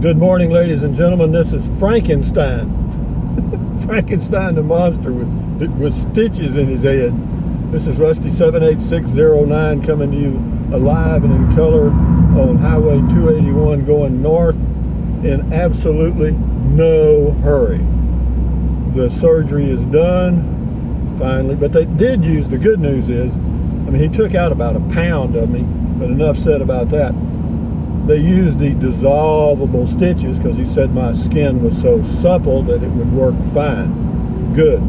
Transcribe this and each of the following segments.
Good morning, ladies and gentlemen. This is Frankenstein. Frankenstein the monster with stitches in his head. This is Rusty 78609 coming to you alive and in color on Highway 281 going north in absolutely no hurry. The surgery is done finally, but they did use, the good news is, I mean, he took out about a pound of me, but enough said about that. They used the dissolvable stitches because he said my skin was so supple that it would work fine. Good.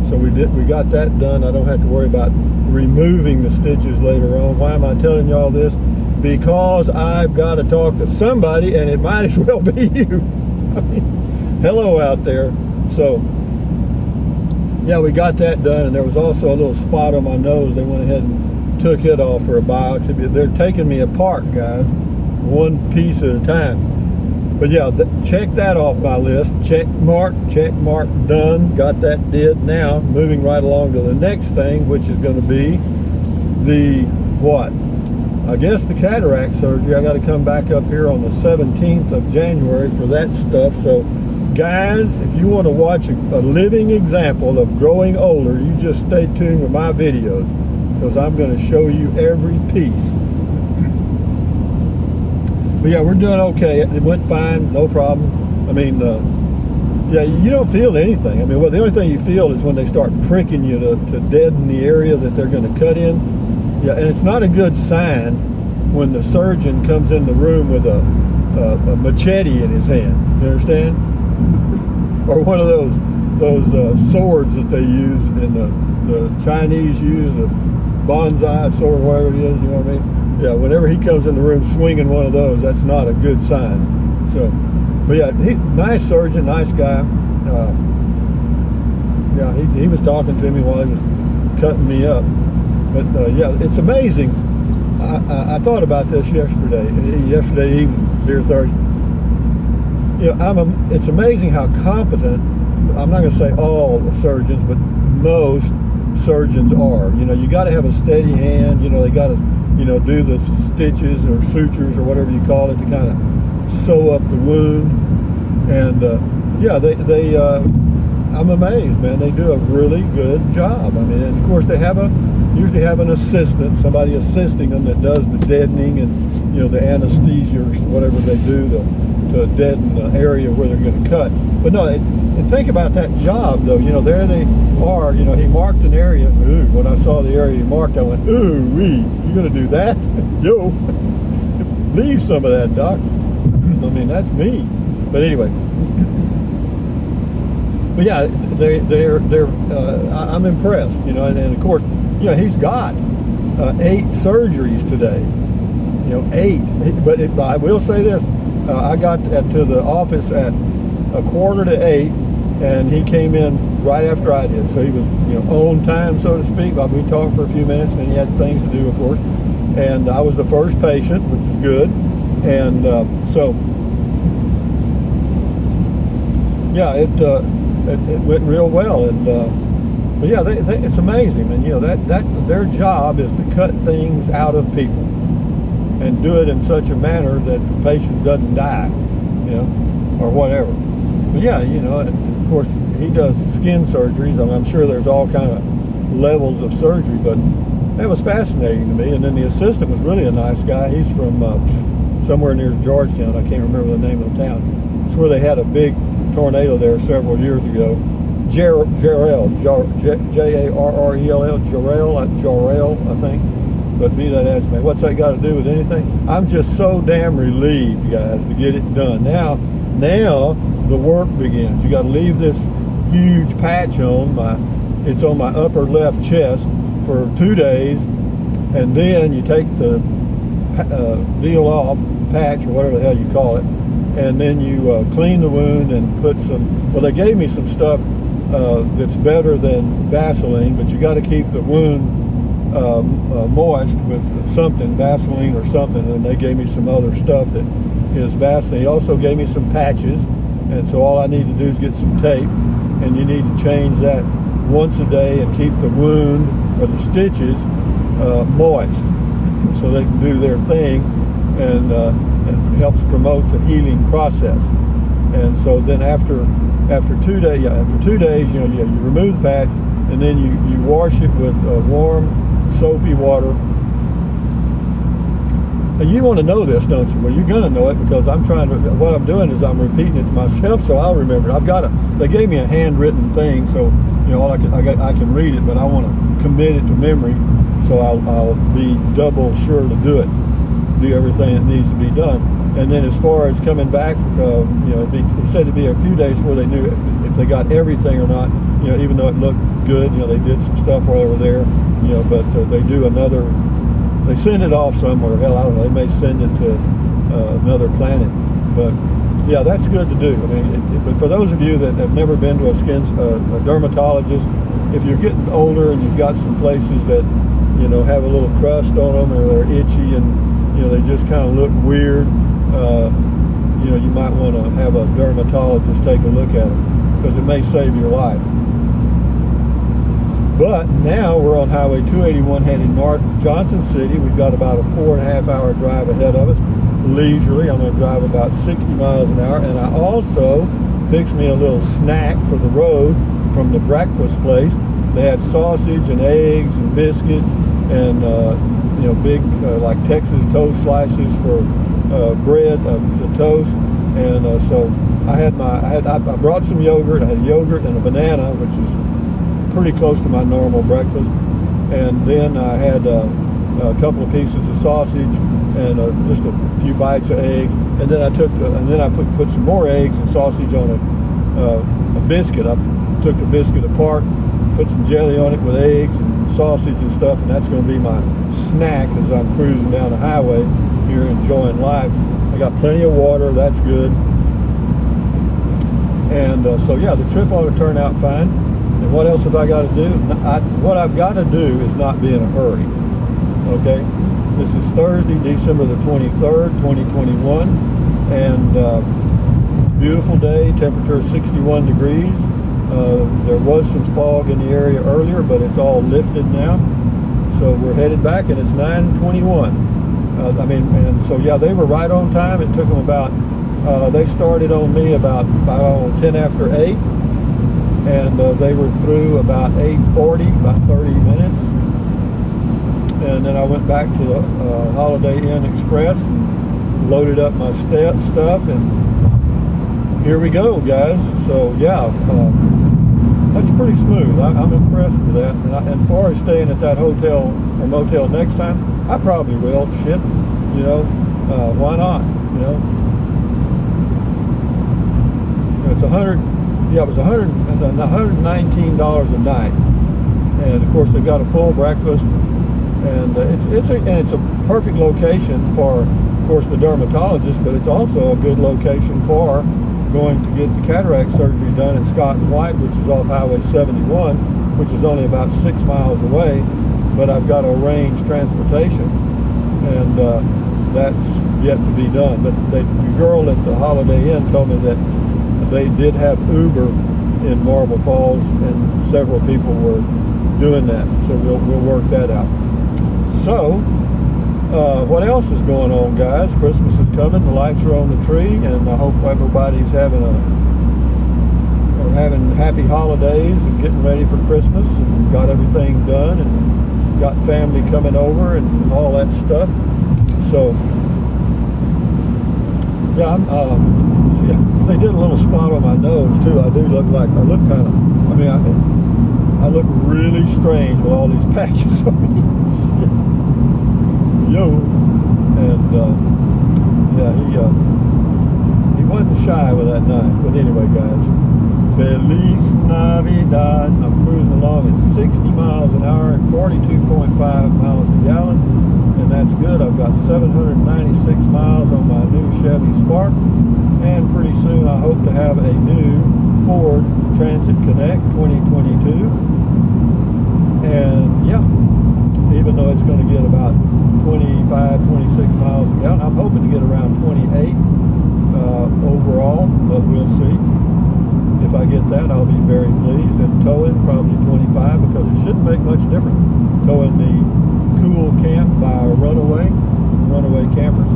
So we got that done. I don't have to worry about removing the stitches later on. Why am I telling you all this? Because I've got to talk to somebody, and it might as well be you. I mean, hello out there. So yeah, we got that done, and there was also a little spot on my nose. They went ahead and took it off for a biopsy. They're taking me apart, guys, one piece at a time. But yeah, check that off my list. Check mark, done. Got that did. Now moving right along to the next thing, which is going to be the what? I guess the cataract surgery. I got to come back up here on the 17th of January for that stuff. So guys, if you want to watch a living example of growing older, you just stay tuned with my videos, because I'm going to show you every piece. But yeah, we're doing okay. It went fine, no problem. I mean, yeah, you don't feel anything. I mean, well, the only thing you feel is when they start pricking you to deaden the area that they're going to cut in. Yeah, and it's not a good sign when the surgeon comes in the room with a machete in his hand. You understand? Or one of those swords that they use in the Chinese use, the bonsai sword, whatever it is. You know what I mean? Yeah, whenever he comes in the room swinging one of those, that's not a good sign. So, but yeah, nice surgeon, nice guy. Yeah, he was talking to me while he was cutting me up. But yeah, it's amazing. I thought about this yesterday evening, beer 30. You know, it's amazing how competent, I'm not going to say all surgeons, but most surgeons are. You know, you got to have a steady hand. You know, they got to, you know, do the stitches or sutures or whatever you call it to kind of sew up the wound. And yeah, I'm amazed, man. They do a really good job. I mean, and of course they usually have an assistant, somebody assisting them that does the deadening and, you know, the anesthesia or whatever they do to deaden the area where they're going to cut. But no, and think about that job though. You know, there they are. You know, he marked an area. Ooh, when I saw the area he marked, I went, ooh wee, you going to do that? Yo, leave some of that, doc. I mean, that's me. But anyway. But yeah, I'm impressed. You know, and of course, you know, he's got 8 surgeries today. You know, 8. But I will say this. I got to the office at 7:45, and he came in right after I did. So he was, you know, on time, so to speak. We talked for a few minutes, and he had things to do, of course. And I was the first patient, which is good. And so, yeah, it went real well. And but yeah, it's amazing, and you know that their job is to cut things out of people and do it in such a manner that the patient doesn't die, you know, or whatever. But yeah, you know, and of course he does skin surgeries. I mean, I'm sure there's all kind of levels of surgery, but that was fascinating to me. And then the assistant was really a nice guy. He's from somewhere near Georgetown. I can't remember the name of the town. It's where they had a big tornado there several years ago. Jarrell, J-A-R-R-E-L-L, Jarrell, I think. But be that as it may, what's that got to do with anything? I'm just so damn relieved, guys, to get it done. Now the work begins. You got to leave this huge patch on it's on my upper left chest for 2 days, and then you take the deal off, patch or whatever the hell you call it, and then you clean the wound and put some. Well, they gave me some stuff that's better than Vaseline, but you got to keep the wound moist with something, Vaseline or something, and they gave me some other stuff that is Vaseline. He also gave me some patches, and so all I need to do is get some tape, and you need to change that once a day and keep the wound or the stitches moist so they can do their thing. and helps promote the healing process. And so then after 2 days, you know, you remove the patch, and then you wash it with warm, soapy water. And you want to know this, don't you? Well, you're going to know it, because what I'm doing is I'm repeating it to myself so I'll remember it. They gave me a handwritten thing, so, you know, I can read it, but I want to commit it to memory, so I'll be double sure to do everything that needs to be done. And then as far as coming back, you know, he said it'd be a few days before they knew if they got everything or not, you know, even though it looked good. You know, they did some stuff while they were there, you know, but they send it off somewhere. Hell, I don't know, they may send it to another planet. But yeah, that's good to do. I mean, but for those of you that have never been to a dermatologist, if you're getting older and you've got some places that, you know, have a little crust on them, or they're itchy and, you know, they just kind of look weird, you know, you might want to have a dermatologist take a look at them, because it may save your life. But now we're on Highway 281 heading north to Johnson City. We've got about a 4.5 hour drive ahead of us, leisurely. I'm going to drive about 60 miles an hour, and I also fixed me a little snack for the road from the breakfast place. They had sausage and eggs and biscuits, and you know, big like Texas toast slices for bread, the toast. And so I brought some yogurt. I had yogurt and a banana, which is pretty close to my normal breakfast. And then I had a couple of pieces of sausage and just a few bites of eggs. And then I put some more eggs and sausage on a biscuit. I took the biscuit apart, put some jelly on it with eggs and sausage and stuff, and that's going to be my snack as I'm cruising down the highway here, enjoying life. I got plenty of water, that's good. And so yeah, the trip ought to turn out fine. And what else have I got to do? What I've got to do is not be in a hurry. Okay, this is Thursday, December the 23rd, 2021, and beautiful day. Temperature 61 degrees. There was some fog in the area earlier, but it's all lifted now. So we're headed back, and it's 9:21. And so yeah, they were right on time. It took them about, they started on me about 10 after 8, and they were through about 8:40, about 30 minutes. And then I went back to the Holiday Inn Express and loaded up my stuff, and here we go, guys. So yeah, that's pretty smooth. I'm impressed with that. And as far as staying at that hotel or motel next time, I probably will. Shit, you know, why not? You know, it's it was $119 a night, and of course they've got a full breakfast, and it's a perfect location for, of course, the dermatologist, but it's also a good location for going to get the cataract surgery done at Scott and White, which is off Highway 71, which is only about 6 miles away. But I've got to arrange transportation, and that's yet to be done. But the girl at the Holiday Inn told me that they did have Uber in Marble Falls, and several people were doing that. So we'll work that out. So what else is going on, guys? Christmas is coming. The lights are on the tree, and I hope everybody's having happy holidays and getting ready for Christmas and got everything done and got family coming over and all that stuff. So yeah, they did a little spot on my nose too. I look really strange with all these patches on me. Yo. And yeah, he wasn't shy with that knife. But anyway, guys, Feliz Navidad. I'm cruising along at 60 miles an hour and 42.5 miles per gallon, and that's good. I've got 796 miles on my new Chevy Spark, and pretty soon I hope to have a new Ford Transit Connect 2022. And yeah, even though it's going to get about 25, 26 miles a gallon, I'm hoping to get around 28 overall, but we'll see. If I get that, I'll be very pleased. And towing, probably 25, because it shouldn't make much difference towing the cool camp by runaway campers.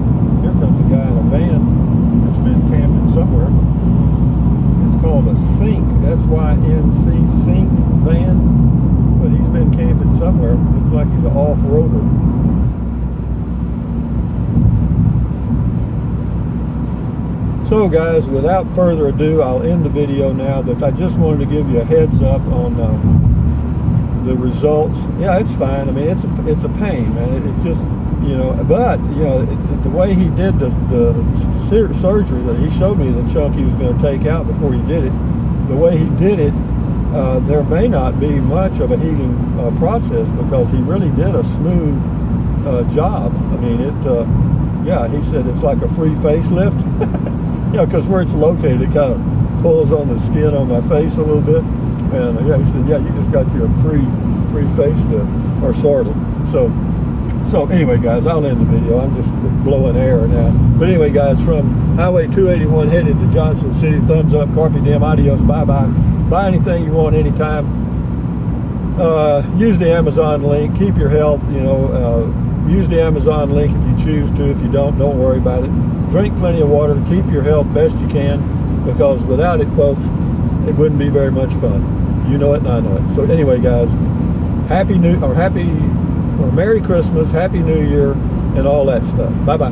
here comes a guy in a van that's been camping somewhere. It's called a Sync, S-Y-N-C, Sync van. But he's been camping somewhere. Looks like he's an off-roader. So guys, without further ado, I'll end the video now. That I just wanted to give you a heads up on the results. Yeah, it's fine. I mean, it's a pain, man. It's just, you know, but you know, the way he did the surgery, that he showed me the chunk he was going to take out before he did it. The way he did it, there may not be much of a healing process, because he really did a smooth job. I mean, yeah, he said it's like a free facelift. You know, because where it's located, it kind of pulls on the skin on my face a little bit. And yeah, he said, yeah, you just got your free facelift, or sort of. So anyway, guys, I'll end the video. I'm just blowing air now. But anyway, guys, from Highway 281 headed to Johnson City, thumbs up, carpe diem, adios, bye-bye. Buy anything you want anytime. Use the Amazon link. Keep your health, you know. Use the Amazon link if you choose to. If you don't worry about it. Drink plenty of water. Keep your health best you can, because without it, folks, it wouldn't be very much fun. You know it and I know it. So anyway, guys, Merry Christmas, Happy New Year, and all that stuff. Bye-bye.